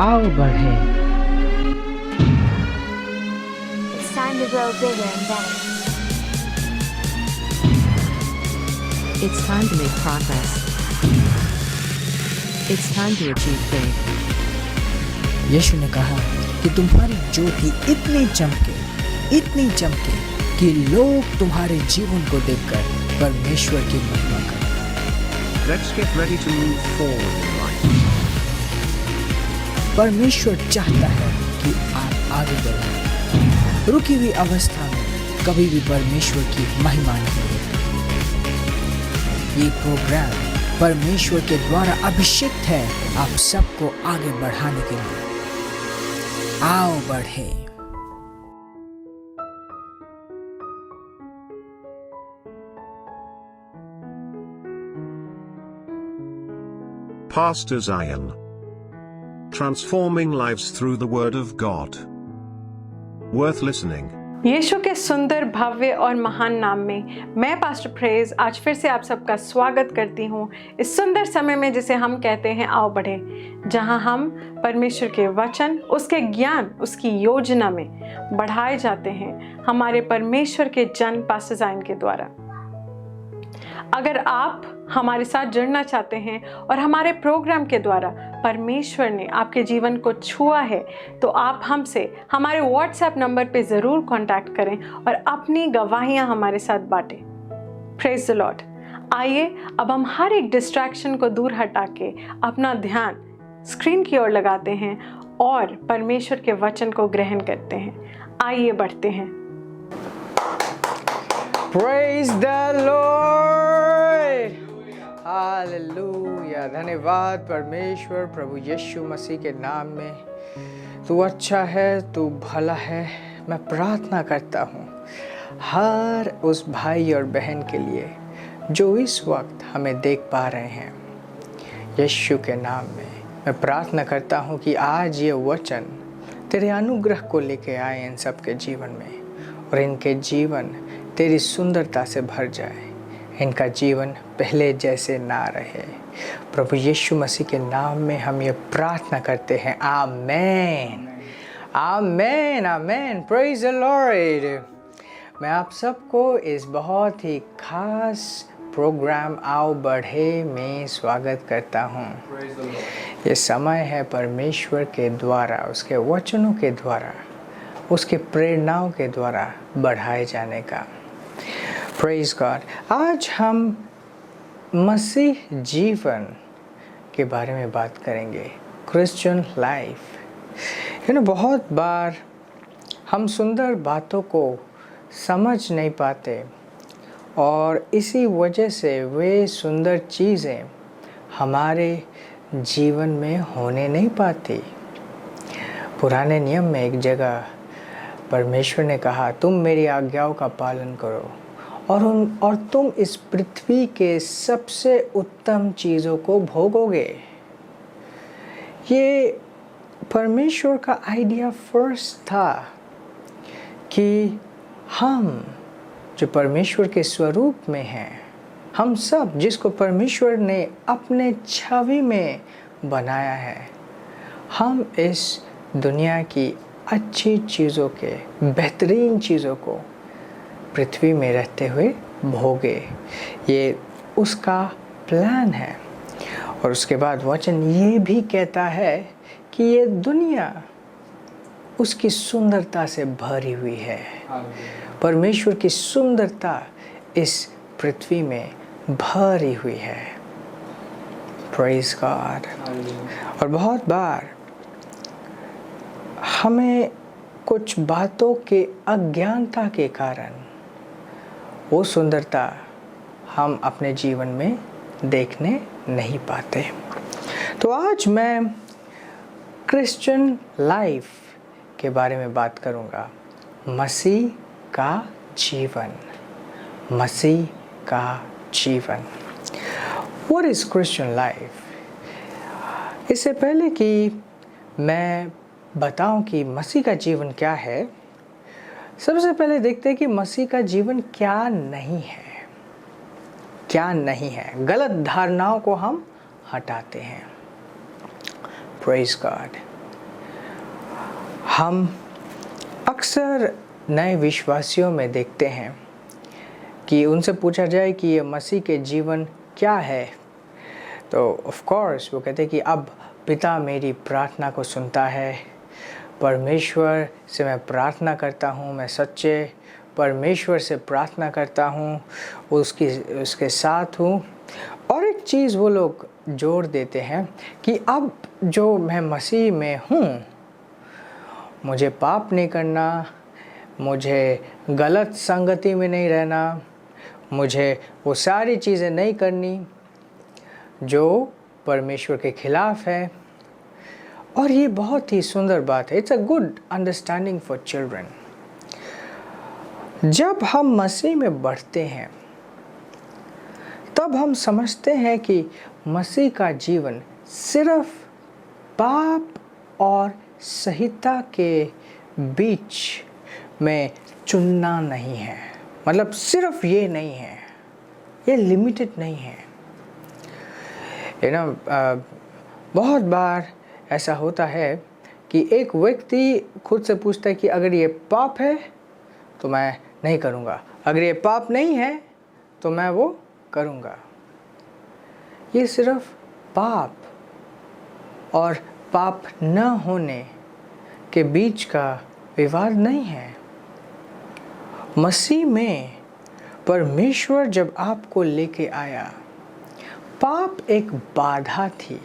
आओ बढ़े। It's time to grow bigger and better. It's time to make progress. It's time to achieve big. यीशु ने कहा कि तुम्हारी ज्योति इतनी चमके कि लोग तुम्हारे जीवन को देखकर परमेश्वर की महिमा करें। Let's get ready to move forward in life. परमेश्वर चाहता है कि आप आगे बढ़ें। रुकी हुई अवस्था में कभी भी परमेश्वर की महिमा नहीं होती। ये प्रोग्राम परमेश्वर के द्वारा अभिषेक है आप सबको आगे बढ़ाने के लिए। आओ बढ़े। Pastor Zion. Transforming lives through the Word of God. Worth listening. यीशु के सुंदर, भव्य और महान नाम में मैं पास्टर प्रेज आज फिर से आप सबका स्वागत करती हूँ इस सुंदर समय में जिसे हम कहते हैं आओ बढ़े, जहाँ हम परमेश्वर के वचन, उसके ज्ञान, उसकी योजना में बढ़ाए जाते हैं हमारे परमेश्वर के जन पास्टर ज़ायन के द्वारा। अगर आप हमारे साथ जुड़ना चाहते हैं और हमारे प्रोग्राम के द्वारा परमेश्वर ने आपके जीवन को छुआ है तो आप हमसे हमारे व्हाट्सएप नंबर पे ज़रूर कांटेक्ट करें और अपनी गवाहियां हमारे साथ बांटें। Praise the Lord. आइए अब हम हर एक डिस्ट्रैक्शन को दूर हटा के अपना ध्यान स्क्रीन की ओर लगाते हैं और परमेश्वर के वचन को ग्रहण करते हैं। आइए बढ़ते हैं। Praise the Lord! हालेलुया। धन्यवाद परमेश्वर प्रभु यीशु मसीह के नाम में। तू अच्छा है, तू भला है। मैं प्रार्थना करता हूँ हर उस भाई और बहन के लिए जो इस वक्त हमें देख पा रहे हैं। यीशु के नाम में मैं प्रार्थना करता हूँ कि आज ये वचन तेरे अनुग्रह को लेके आए इन सब के जीवन में और इनके जीवन तेरी सुंदरता से भर जाए। इनका जीवन पहले जैसे ना रहे। प्रभु यीशु मसीह के नाम में हम ये प्रार्थना करते हैं। Amen, amen, amen. Praise the Lord. मैं आप सबको इस बहुत ही खास प्रोग्राम आओ बढ़े में स्वागत करता हूँ। ये समय है परमेश्वर के द्वारा, उसके वचनों के द्वारा, उसके प्रेरणाओं के द्वारा बढ़ाए जाने का। Praise God. आज हम मसीह जीवन के बारे में बात करेंगे, क्रिश्चियन लाइफ। बहुत बार हम सुंदर बातों को समझ नहीं पाते और इसी वजह से वे सुंदर चीज़ें हमारे जीवन में होने नहीं पाती। पुराने नियम में एक जगह परमेश्वर ने कहा, तुम मेरी आज्ञाओं का पालन करो और तुम इस पृथ्वी के सबसे उत्तम चीज़ों को भोगोगे। ये परमेश्वर का आइडिया फर्स्ट था कि हम जो परमेश्वर के स्वरूप में हैं, हम सब जिसको परमेश्वर ने अपने छवि में बनाया है, हम इस दुनिया की अच्छी चीज़ों के, बेहतरीन चीज़ों को पृथ्वी में रहते हुए भोगे। ये उसका प्लान है। और उसके बाद वचन ये भी कहता है कि ये दुनिया उसकी सुंदरता से भरी हुई है। परमेश्वर की सुंदरता इस पृथ्वी में भरी हुई है। Praise God. और बहुत बार हमें कुछ बातों के अज्ञानता के कारण वो सुंदरता हम अपने जीवन में देखने नहीं पाते। तो आज मैं क्रिश्चियन लाइफ के बारे में बात करूंगा। मसीह का जीवन, मसीह का जीवन। What is Christian life? इससे पहले कि मैं बताऊं कि मसीह का जीवन क्या है, सबसे पहले देखते हैं कि मसीह का जीवन क्या नहीं है। क्या नहीं है, गलत धारणाओं को हम हटाते हैं। Praise God. हम अक्सर नए विश्वासियों में देखते हैं कि उनसे पूछा जाए कि ये मसीह के जीवन क्या है, तो ऑफ कोर्स वो कहते हैं कि अब पिता मेरी प्रार्थना को सुनता है, परमेश्वर से मैं प्रार्थना करता हूँ, मैं सच्चे परमेश्वर से प्रार्थना करता हूँ, उसके साथ हूँ। और एक चीज़ वो लोग जोड़ देते हैं कि अब जो मैं मसीह में हूँ, मुझे पाप नहीं करना, मुझे गलत संगति में नहीं रहना, मुझे वो सारी चीज़ें नहीं करनी जो परमेश्वर के खिलाफ है। और ये बहुत ही सुंदर बात है। It's a good understanding for children. जब हम मसीह में बढ़ते हैं तब हम समझते हैं कि मसीह का जीवन सिर्फ पाप और संहिता के बीच में चुनना नहीं है। मतलब सिर्फ ये नहीं है, ये लिमिटेड नहीं है। बहुत बार ऐसा होता है कि एक व्यक्ति खुद से पूछता है कि अगर ये पाप है तो मैं नहीं करूँगा, अगर ये पाप नहीं है तो मैं वो करूँगा। ये सिर्फ पाप और पाप न होने के बीच का विवाद नहीं है। मसीह में परमेश्वर जब आपको लेके आया, पाप एक बाधा थी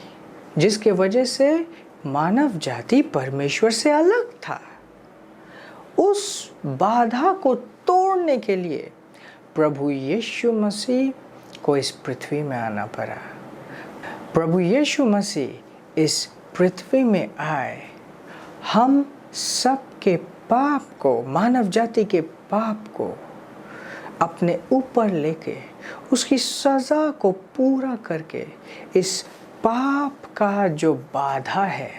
जिसके वजह से मानव जाति परमेश्वर से अलग था। उस बाधा को तोड़ने के लिए प्रभु यीशु मसीह को इस पृथ्वी में आना पड़ा। प्रभु यीशु मसीह इस पृथ्वी में आए, हम सब के पाप को, मानव जाति के पाप को अपने ऊपर लेके उसकी सज़ा को पूरा करके इस पाप का जो बाधा है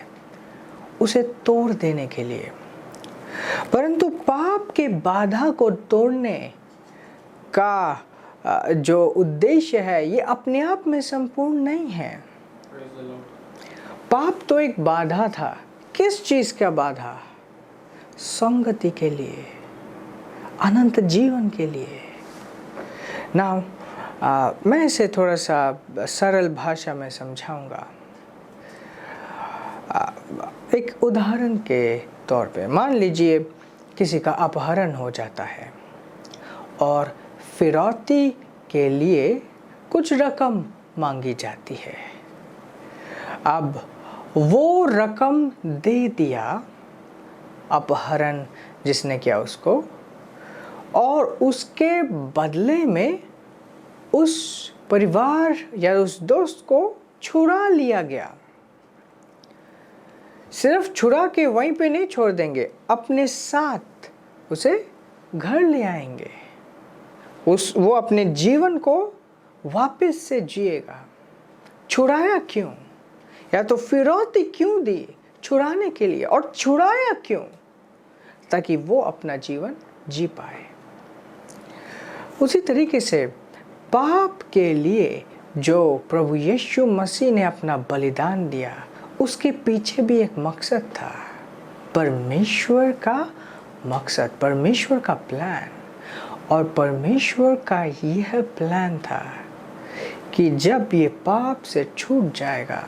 उसे तोड़ देने के लिए। परंतु पाप के बाधा को तोड़ने का जो उद्देश्य है ये अपने आप में संपूर्ण नहीं है। पाप तो एक बाधा था। किस चीज़ का बाधा? संगति के लिए, अनंत जीवन के लिए। नाउ मैं इसे थोड़ा सा सरल भाषा में समझाऊंगा। एक उदाहरण के तौर पे मान लीजिए किसी का अपहरण हो जाता है और फिरौती के लिए कुछ रकम मांगी जाती है। अब वो रकम दे दिया अपहरण जिसने किया उसको, और उसके बदले में उस परिवार या उस दोस्त को छुड़ा लिया गया। सिर्फ छुड़ा के वहीं पे नहीं छोड़ देंगे, अपने साथ उसे घर ले आएंगे। वो अपने जीवन को वापस से जिएगा। छुड़ाया क्यों? या तो फिरौती क्यों दी? छुड़ाने के लिए। और छुड़ाया क्यों? ताकि वो अपना जीवन जी पाए। उसी तरीके से पाप के लिए जो प्रभु यीशु मसीह ने अपना बलिदान दिया, उसके पीछे भी एक मकसद था। परमेश्वर का मकसद, परमेश्वर का प्लान। और परमेश्वर का यह प्लान था कि जब ये पाप से छूट जाएगा,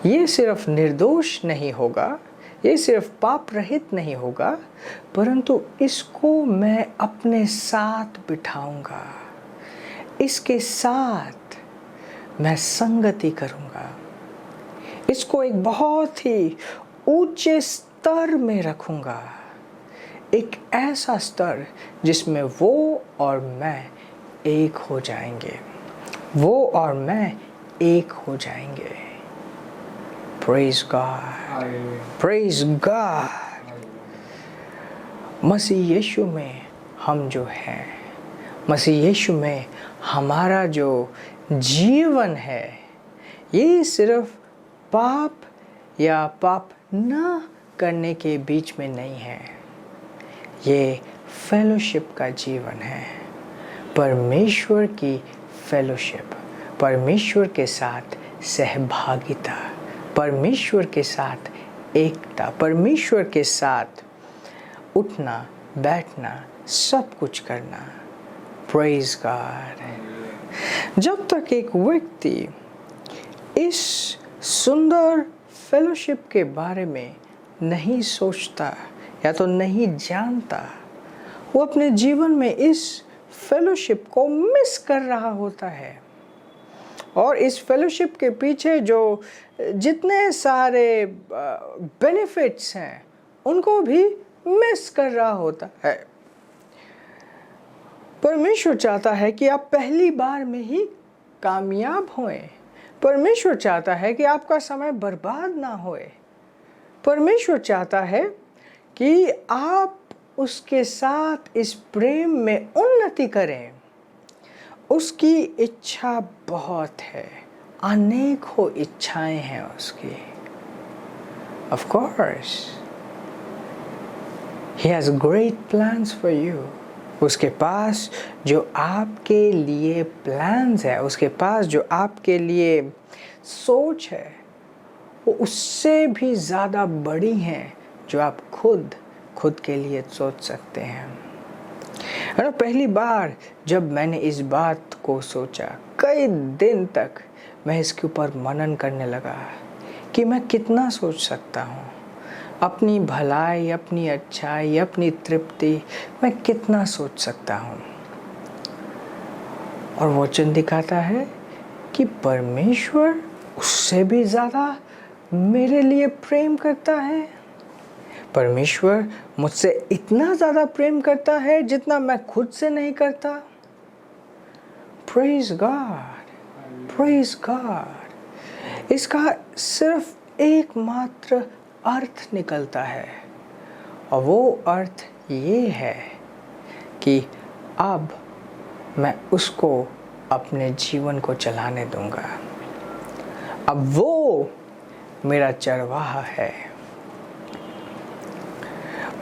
ये सिर्फ निर्दोष नहीं होगा, ये सिर्फ पाप रहित नहीं होगा, परंतु इसको मैं अपने साथ बिठाऊंगा, इसके साथ मैं संगति करूंगा, इसको एक बहुत ही ऊंचे स्तर में रखूंगा। एक ऐसा स्तर जिसमें वो और मैं एक हो जाएंगे, वो और मैं एक हो जाएंगे। Praise God, Praise God। मसीह यीशु में हम जो हैं, मसीह यीशु में हमारा जो जीवन है, ये सिर्फ पाप या पाप न करने के बीच में नहीं है। ये फेलोशिप का जीवन है, परमेश्वर की फेलोशिप, परमेश्वर के साथ सहभागिता, परमेश्वर के साथ एकता, परमेश्वर के साथ उठना बैठना, सब कुछ करना। Praise God. जब तक एक व्यक्ति इस सुंदर फेलोशिप के बारे में नहीं सोचता या तो नहीं जानता, वो अपने जीवन में इस फेलोशिप को मिस कर रहा होता है। और इस फेलोशिप के पीछे जो जितने सारे बेनिफिट्स हैं उनको भी मिस कर रहा होता है। परमेश्वर चाहता है कि आप पहली बार में ही कामयाब होएं। परमेश्वर चाहता है कि आपका समय बर्बाद ना होए। परमेश्वर चाहता है कि आप उसके साथ इस प्रेम में उन्नति करें। उसकी इच्छा बहुत है, अनेकों इच्छाएं हैं उसकी। Of course, He has great plans for you. उसके पास जो आपके लिए प्लान्स है, उसके पास जो आपके लिए सोच है, वो उससे भी ज़्यादा बड़ी हैं जो आप खुद के लिए सोच सकते हैं। और पहली बार जब मैंने इस बात को सोचा, कई दिन तक मैं इसके ऊपर मनन करने लगा कि मैं कितना सोच सकता हूँ, अपनी भलाई, अपनी अच्छाई, अपनी तृप्ति मैं कितना सोच सकता हूँ। और वचन दिखाता है कि परमेश्वर उससे भी ज़्यादा मेरे लिए प्रेम करता है। परमेश्वर मुझसे इतना ज़्यादा प्रेम करता है जितना मैं खुद से नहीं करता। Praise God, praise God. इसका सिर्फ एकमात्र अर्थ निकलता है, और वो अर्थ ये है कि अब मैं उसको अपने जीवन को चलाने दूंगा। अब वो मेरा चरवाहा है।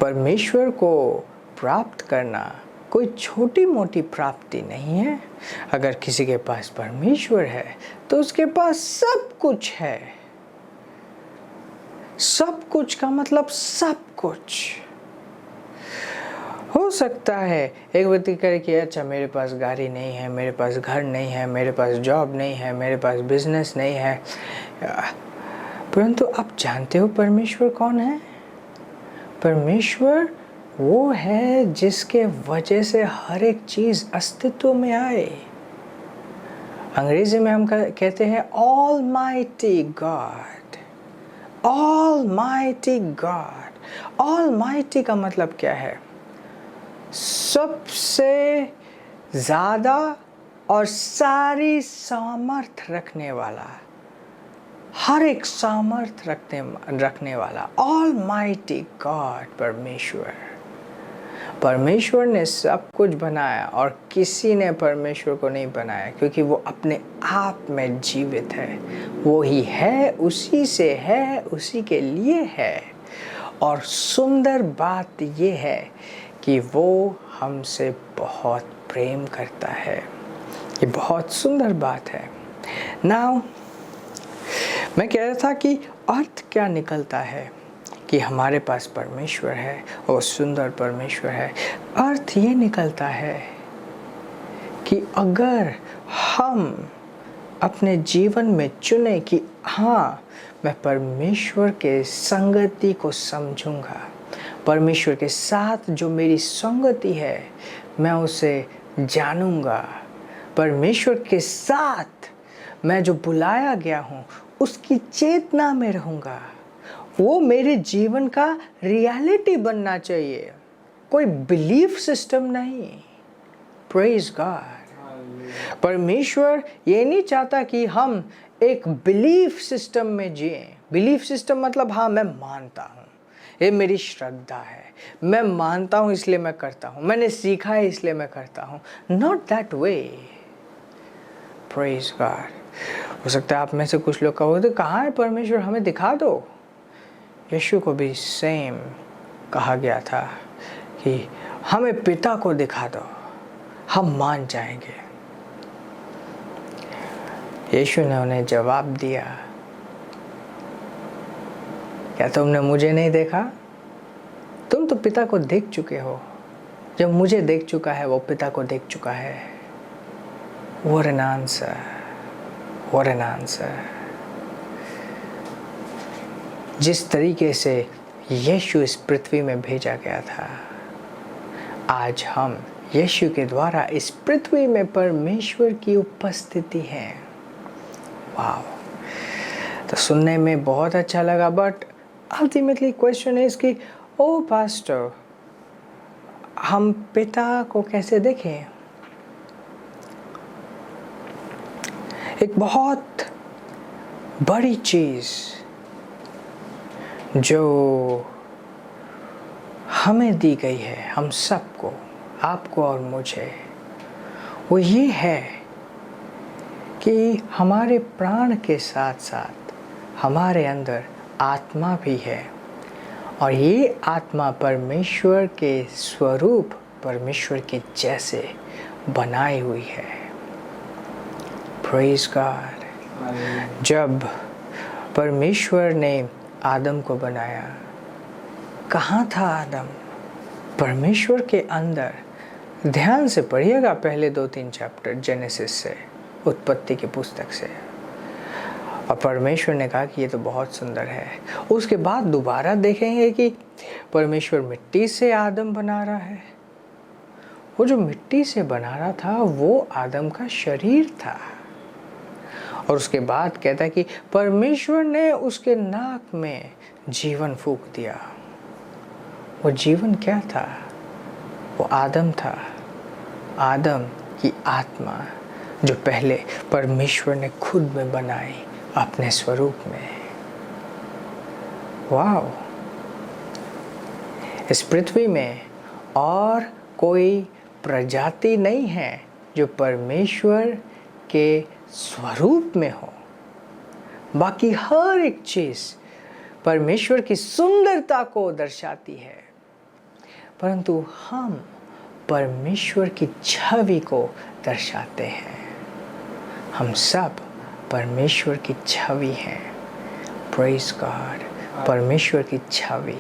परमेश्वर को प्राप्त करना कोई छोटी मोटी प्राप्ति नहीं है। अगर किसी के पास परमेश्वर है तो उसके पास सब कुछ है। सब कुछ का मतलब सब कुछ। हो सकता है एक व्यक्ति करे कि अच्छा मेरे पास गाड़ी नहीं है, मेरे पास घर नहीं है, मेरे पास जॉब नहीं है, मेरे पास बिजनेस नहीं है, परंतु आप जानते हो परमेश्वर कौन है? परमेश्वर वो है जिसके वजह से हर एक चीज़ अस्तित्व में आए। अंग्रेजी में हम कहते हैं almighty God. Almighty God. Almighty का मतलब क्या है? सबसे ज़्यादा और सारी सामर्थ रखने वाला, हर एक सामर्थ रखने वाला ऑलमाइटी गॉड परमेश्वर। परमेश्वर ने सब कुछ बनाया और किसी ने परमेश्वर को नहीं बनाया, क्योंकि वो अपने आप में जीवित है। वो ही है, उसी से है, उसी के लिए है। और सुंदर बात ये है कि वो हमसे बहुत प्रेम करता है। ये बहुत सुंदर बात है। नाउ मैं कह रहा था कि अर्थ क्या निकलता है कि हमारे पास परमेश्वर है और सुंदर परमेश्वर है। अर्थ ये निकलता है कि अगर हम अपने जीवन में चुने कि हाँ मैं परमेश्वर के संगति को समझूंगा, परमेश्वर के साथ जो मेरी संगति है मैं उसे जानूंगा, परमेश्वर के साथ मैं जो बुलाया गया हूँ उसकी चेतना में रहूँगा, वो मेरे जीवन का रियलिटी बनना चाहिए, कोई बिलीफ सिस्टम नहीं। Praise God. परमेश्वर ये नहीं चाहता कि हम एक बिलीफ सिस्टम में जिएं। बिलीफ सिस्टम मतलब हाँ मैं मानता हूँ, ये मेरी श्रद्धा है, मैं मानता हूँ इसलिए मैं करता हूँ, मैंने सीखा है इसलिए मैं करता हूँ। Not that way. Praise God. हो सकता है आप में से कुछ लोग कहो तो कहाँ है परमेश्वर, हमें दिखा दो। यीशु को भी सेम कहा गया था कि हमें पिता को दिखा दो, हम मान जाएंगे। यीशु ने उन्हें जवाब दिया क्या तुमने मुझे नहीं देखा? तुम तो पिता को देख चुके हो। जब मुझे देख चुका है वो पिता को देख चुका है। What an answer. What an answer. जिस तरीके से यीशु इस पृथ्वी में भेजा गया था, आज हम यीशु के द्वारा इस पृथ्वी में परमेश्वर की उपस्थिति है। वाह, तो सुनने में बहुत अच्छा लगा, बट अल्टीमेटली क्वेश्चन इज कि ओ पास्टर, हम पिता को कैसे देखें? एक बहुत बड़ी चीज जो हमें दी गई है, हम सबको, आपको और मुझे, वो ये है कि हमारे प्राण के साथ साथ हमारे अंदर आत्मा भी है, और ये आत्मा परमेश्वर के स्वरूप, परमेश्वर के जैसे बनाई हुई है। Praise God. जब परमेश्वर ने आदम को बनाया, कहाँ था आदम? परमेश्वर के अंदर। ध्यान से पढ़िएगा पहले 2-3 चैप्टर जेनेसिस से, उत्पत्ति की पुस्तक से। और परमेश्वर ने कहा कि ये तो बहुत सुंदर है। उसके बाद दोबारा देखेंगे कि परमेश्वर मिट्टी से आदम बना रहा है। वो जो मिट्टी से बना रहा था वो आदम का शरीर था। और उसके बाद कहता है कि परमेश्वर ने उसके नाक में जीवन फूंक दिया। वो जीवन क्या था? वो आदम था, आदम की आत्मा, जो पहले परमेश्वर ने खुद में बनाई अपने स्वरूप में। वाव! इस पृथ्वी में और कोई प्रजाति नहीं है जो परमेश्वर के स्वरूप में हो। बाकी हर एक चीज परमेश्वर की सुंदरता को दर्शाती है, परंतु हम परमेश्वर की छवि को दर्शाते हैं। हम सब परमेश्वर की छवि हैं। Praise God. परमेश्वर की छवि,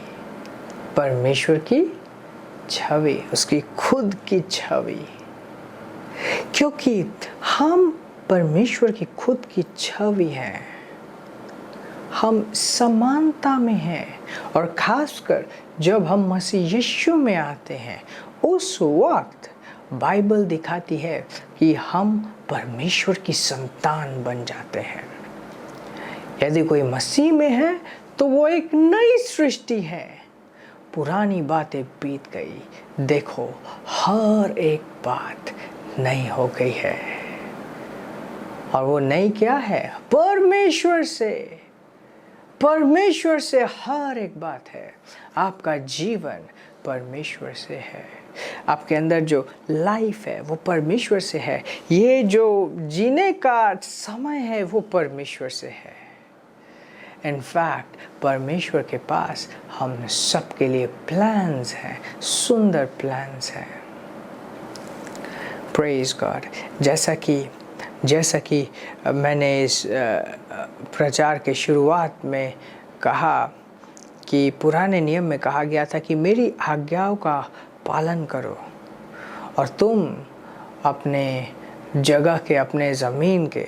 परमेश्वर की छवि, उसकी खुद की छवि। क्योंकि हम परमेश्वर की खुद की छवि हैं, हम समानता में हैं। और खासकर जब हम मसीह यीशु में आते हैं, उस वक्त बाइबल दिखाती है कि हम परमेश्वर की संतान बन जाते हैं। यदि कोई मसीह में है तो वो एक नई सृष्टि है। पुरानी बातें बीत गई, देखो हर एक बात नई हो गई है। और वो नई क्या है? परमेश्वर से। परमेश्वर से हर एक बात है। आपका जीवन परमेश्वर से है। आपके अंदर जो लाइफ है वो परमेश्वर से है। ये जो जीने का समय है वो परमेश्वर से है। इनफैक्ट परमेश्वर के पास हम सब के लिए प्लान्स हैं, सुंदर प्लान्स हैं। Praise God. जैसा कि मैंने इस प्रचार के शुरुआत में कहा कि पुराने नियम में कहा गया था कि मेरी आज्ञाओं का पालन करो और तुम अपने जगह के, अपने ज़मीन के,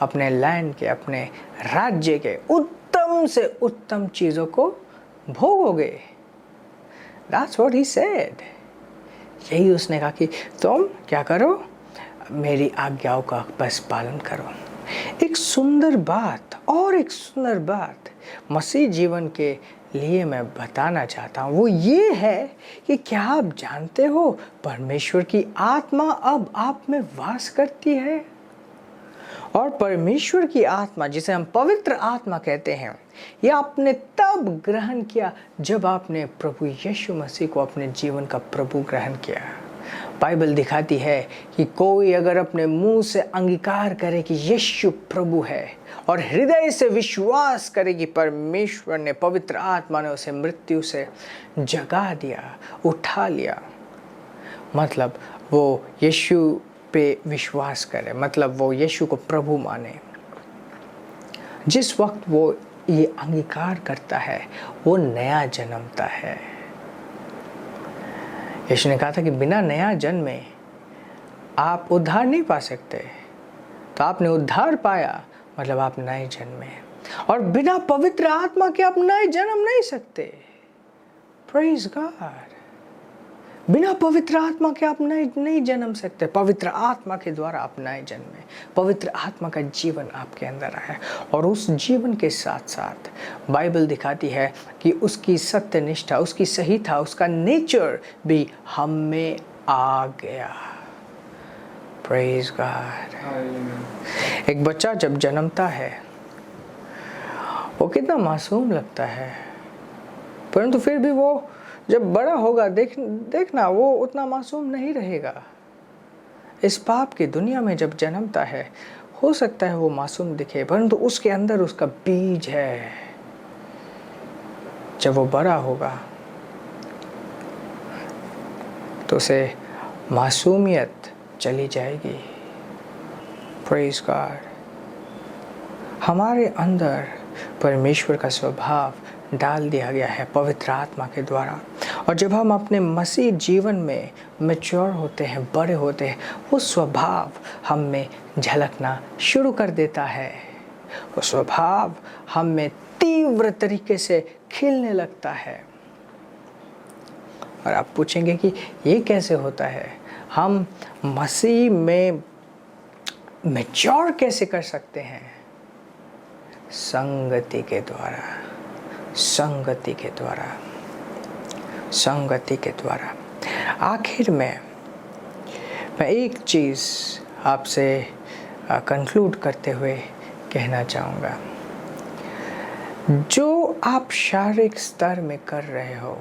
अपने लैंड के, अपने राज्य के उत्तम से उत्तम चीज़ों को भोगोगे। That's what he said। यही उसने कहा कि तुम क्या करो? मेरी आज्ञाओं का बस पालन करो। एक सुंदर बात, और एक सुंदर बात मसीह जीवन के लिए मैं बताना चाहता हूँ, वो ये है कि क्या आप जानते हो परमेश्वर की आत्मा अब आप में वास करती है। और परमेश्वर की आत्मा, जिसे हम पवित्र आत्मा कहते हैं, यह आपने तब ग्रहण किया जब आपने प्रभु यीशु मसीह को अपने जीवन का प्रभु ग्रहण किया। बाइबल दिखाती है कि कोई अगर अपने मुंह से अंगीकार करे कि यीशु प्रभु है और हृदय से विश्वास करे कि परमेश्वर ने, पवित्र आत्मा ने उसे मृत्यु से जगा दिया, उठा लिया, मतलब वो यीशु पे विश्वास करे, मतलब वो यीशु को प्रभु माने। जिस वक्त वो ये अंगीकार करता है वो नया जन्मता है। यीशु ने कहा था कि बिना नया जन्मे आप उद्धार नहीं पा सकते। तो आपने उद्धार पाया मतलब आप नए जन्मे, और बिना पवित्र आत्मा के आप नए जन्म नहीं सकते। Praise God. बिना पवित्र आत्मा के आप नहीं जन्म सकते। पवित्र आत्मा के द्वारा आप नए जन्मे, पवित्र आत्मा का जीवन आपके अंदर आया, और उस जीवन के साथ साथ बाइबल दिखाती है कि उसकी सत्य निष्ठा, उसकी सही था, उसका नेचर भी हम में आ गया। Praise God. एक बच्चा जब जन्मता है वो कितना मासूम लगता है, परंतु फिर भी वो जब बड़ा होगा देखना वो उतना मासूम नहीं रहेगा। इस पाप की दुनिया में जब जन्मता है हो सकता है वो मासूम दिखे, परंतु उसके अंदर उसका बीज है। जब वो बड़ा होगा तो उसे मासूमियत चली जाएगी। Praise God. हमारे अंदर परमेश्वर का स्वभाव डाल दिया गया है पवित्र आत्मा के द्वारा, और जब हम अपने मसीह जीवन में मैच्योर होते हैं, बड़े होते हैं, वो स्वभाव हम में झलकना शुरू कर देता है। वो स्वभाव हम में तीव्र तरीके से खिलने लगता है। और आप पूछेंगे कि ये कैसे होता है, हम मसीह में मैच्योर कैसे कर सकते हैं? संगति के द्वारा, संगति के द्वारा, संगति के द्वारा। आखिर में मैं एक चीज़ आपसे कंक्लूड करते हुए कहना चाहूँगा, जो आप शारीरिक स्तर में कर रहे हो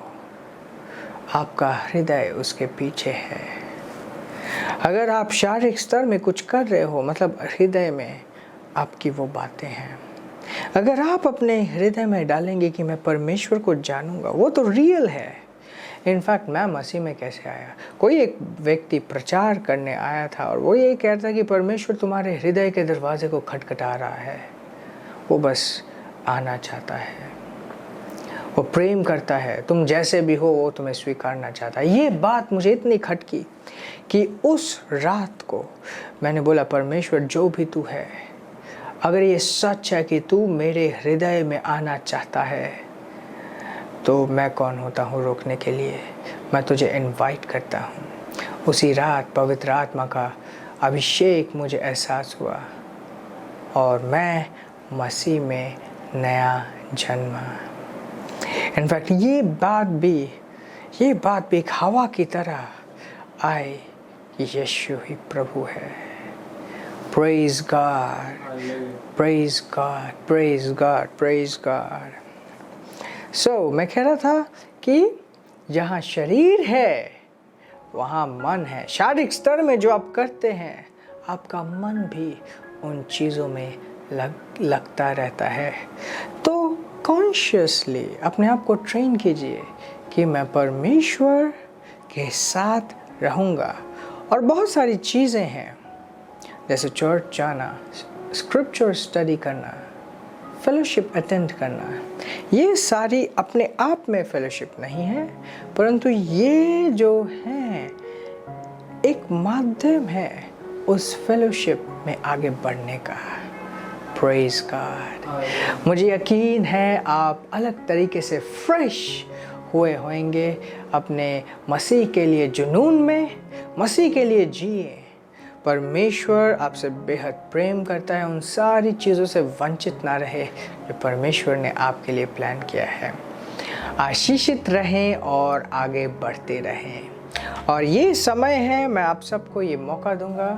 आपका हृदय उसके पीछे है। अगर आप शारीरिक स्तर में कुछ कर रहे हो मतलब हृदय में आपकी वो बातें हैं। अगर आप अपने हृदय में डालेंगे कि मैं परमेश्वर को जानूंगा, वो तो रियल है। इनफैक्ट मैं मसीह में कैसे आया, कोई एक व्यक्ति प्रचार करने आया था और वो ये कहता कि परमेश्वर तुम्हारे हृदय के दरवाजे को खटखटा रहा है, वो बस आना चाहता है, वो प्रेम करता है, तुम जैसे भी हो वो तुम्हें स्वीकारना चाहता है। ये बात मुझे इतनी खटकी कि उस रात को मैंने बोला, परमेश्वर जो भी तू है, अगर ये सच है कि तू मेरे हृदय में आना चाहता है तो मैं कौन होता हूँ रोकने के लिए। मैं तुझे इनवाइट करता हूँ। उसी रात पवित्र आत्मा का अभिषेक मुझे एहसास हुआ और मैं मसीह में नया जन्मा। इनफैक्ट ये बात भी एक हवा की तरह आई कि यीशु ही प्रभु है। Praise God, praise God, praise God, praise God. So मैं कह रहा था कि जहाँ शरीर है वहाँ मन है। शारीरिक स्तर में जो आप करते हैं आपका मन भी उन चीज़ों में लगता रहता है। तो कॉन्शियसली अपने आप को ट्रेन कीजिए कि मैं परमेश्वर के साथ रहूँगा। और बहुत सारी चीज़ें हैं जैसे चर्च जाना, स्क्रिप्चर स्टडी करना, फेलोशिप अटेंड करना, ये सारी अपने आप में फेलोशिप नहीं है, परंतु ये जो है एक माध्यम है उस फेलोशिप में आगे बढ़ने का। Praise God. मुझे यकीन है आप अलग तरीके से फ्रेश हुए होंगे अपने मसीह के लिए जुनून में, मसीह के लिए जिए। परमेश्वर आपसे बेहद प्रेम करता है। उन सारी चीज़ों से वंचित ना रहे जो परमेश्वर ने आपके लिए प्लान किया है। आशीषित रहें और आगे बढ़ते रहें। और ये समय है, मैं आप सबको ये मौका दूंगा,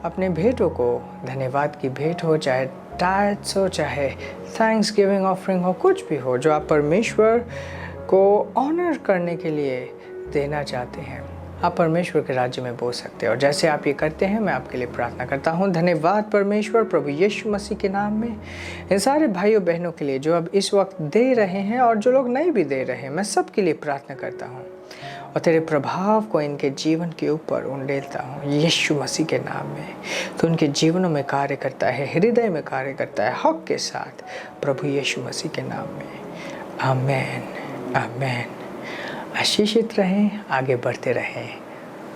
अपने भेंटों को, धन्यवाद की भेंट हो, चाहे टाइट्स हो, चाहे थैंक्स गिविंग ऑफरिंग हो, कुछ भी हो जो आप परमेश्वर को ऑनर करने के लिए देना चाहते हैं, आप परमेश्वर के राज्य में बोल सकते हैं। और जैसे आप ये करते हैं मैं आपके लिए प्रार्थना करता हूँ। धन्यवाद परमेश्वर प्रभु यीशु मसीह के नाम में इन सारे भाइयों बहनों के लिए जो अब इस वक्त दे रहे हैं और जो लोग नहीं भी दे रहे हैं, मैं सब के लिए प्रार्थना करता हूँ। और तेरे प्रभाव को इनके जीवन के ऊपर उंडेलता हूँ यीशु मसीह के नाम में। तो उनके जीवनों में कार्य करता है, हृदय में कार्य करता है हक के साथ, प्रभु यीशु मसीह के नाम में। आमेन आमेन। आशीषित रहें, आगे बढ़ते रहें।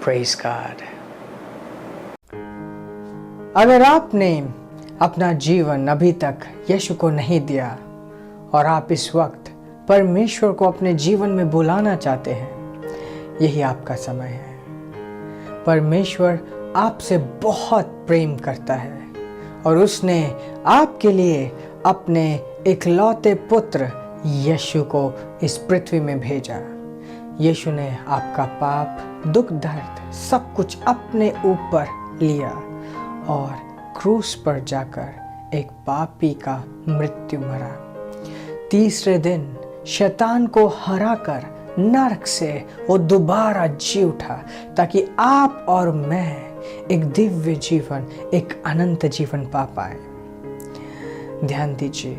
Praise God. अगर आपने अपना जीवन अभी तक यीशु को नहीं दिया और आप इस वक्त परमेश्वर को अपने जीवन में बुलाना चाहते हैं, यही आपका समय है। परमेश्वर आपसे बहुत प्रेम करता है और उसने आपके लिए अपने इकलौते पुत्र यीशु को इस पृथ्वी में भेजा। यीशु ने आपका पाप, दुख, दर्द सब कुछ अपने ऊपर लिया और क्रूस पर जाकर एक पापी का मृत्यु मरा। तीसरे दिन शैतान को हराकर नरक से वो दोबारा जी उठा ताकि आप और मैं एक दिव्य जीवन, एक अनंत जीवन पा पाए। ध्यान दीजिए,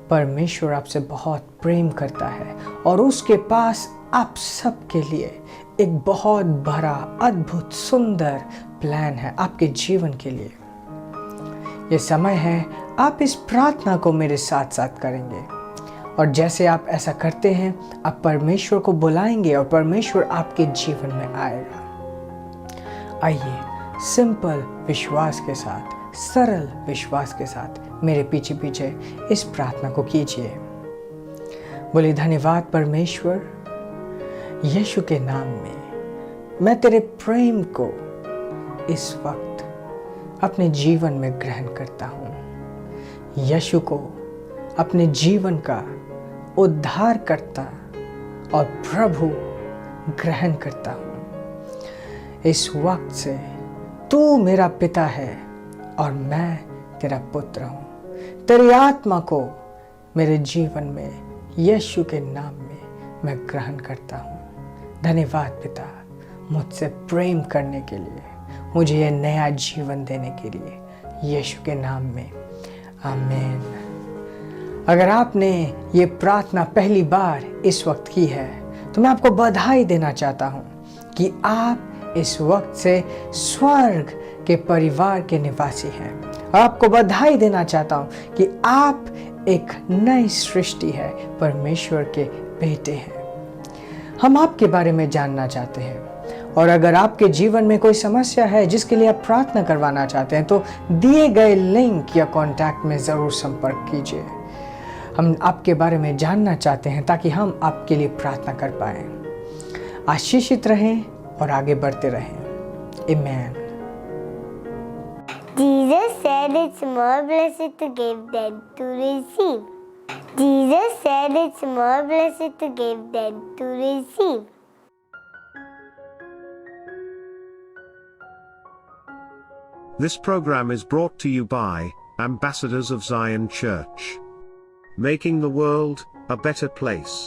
परमेश्वर आपसे बहुत प्रेम करता है और उसके पास आप सबके लिए एक बहुत बड़ा, अद्भुत, सुंदर प्लान है आपके जीवन के लिए। ये समय है आप इस प्रार्थना को मेरे साथ साथ करेंगे और जैसे आप ऐसा करते हैं आप परमेश्वर को बुलाएंगे और परमेश्वर आपके जीवन में आएगा। आइए सिंपल विश्वास के साथ, सरल विश्वास के साथ मेरे पीछे पीछे इस प्रार्थना को कीजिए। बोलिए, धन्यवाद परमेश्वर, यीशु के नाम में मैं तेरे प्रेम को इस वक्त अपने जीवन में ग्रहण करता हूँ। यीशु को अपने जीवन का उद्धार करता और प्रभु ग्रहण करता हूँ। इस वक्त से तू मेरा पिता है और मैं तेरा पुत्र हूँ। तेरी आत्मा को मेरे जीवन में यीशु के नाम में मैं ग्रहण करता हूँ। धन्यवाद पिता, मुझसे प्रेम करने के लिए, मुझे यह नया जीवन देने के लिए, यीशु के नाम में। आमीन। अगर आपने ये प्रार्थना पहली बार इस वक्त की है तो मैं आपको बधाई देना चाहता हूँ कि आप इस वक्त से स्वर्ग के परिवार के निवासी हैं। और आपको बधाई देना चाहता हूँ कि आप एक नई सृष्टि है, परमेश्वर के बेटे हैं। हम आपके बारे में जानना चाहते हैं और अगर आपके जीवन में कोई समस्या है जिसके लिए आप प्रार्थना करवाना चाहते हैं तो दिए गए लिंक या कॉन्टैक्ट में ज़रूर संपर्क कीजिए। हम आपके बारे में जानना चाहते हैं ताकि हम आपके लिए प्रार्थना कर पाएं। आशीषित रहें और आगे बढ़ते रहें। आमीन। Jesus said it's more blessed to give than to receive. Jesus said it's more blessed to give than to receive. This program is brought to you by Ambassadors of Zion Church, making the world a better place.